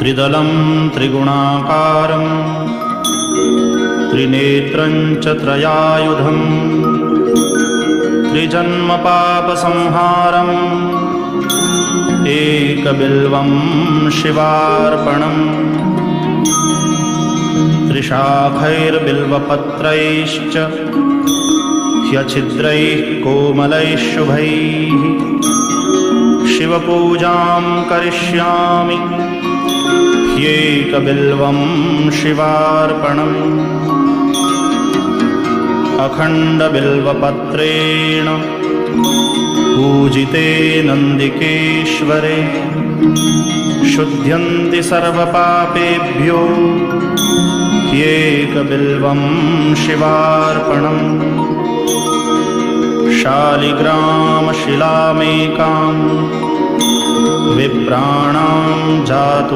त्रिदलं त्रिगुणाकारं त्रिनेत्रं च त्रयायुधं त्रिजन्मपापसंहारम् एकबिल्वं शिवार्पणम् त्रिशाखैर्बिल्वपत्रैश्च ह्यच्छिद्रैः कोमलैः शुभैः शिवपूजां करिष्यामि ह्येकबिल्वं शिवार्पणम् अखण्डबिल्वपत्रेण पूजिते नन्दिकेश्वरे शुध्यन्ति सर्वपापेभ्यो ह्येकबिल्वं शिवार्पणम् शालिग्रामशिलामेकां विप्राणां जातु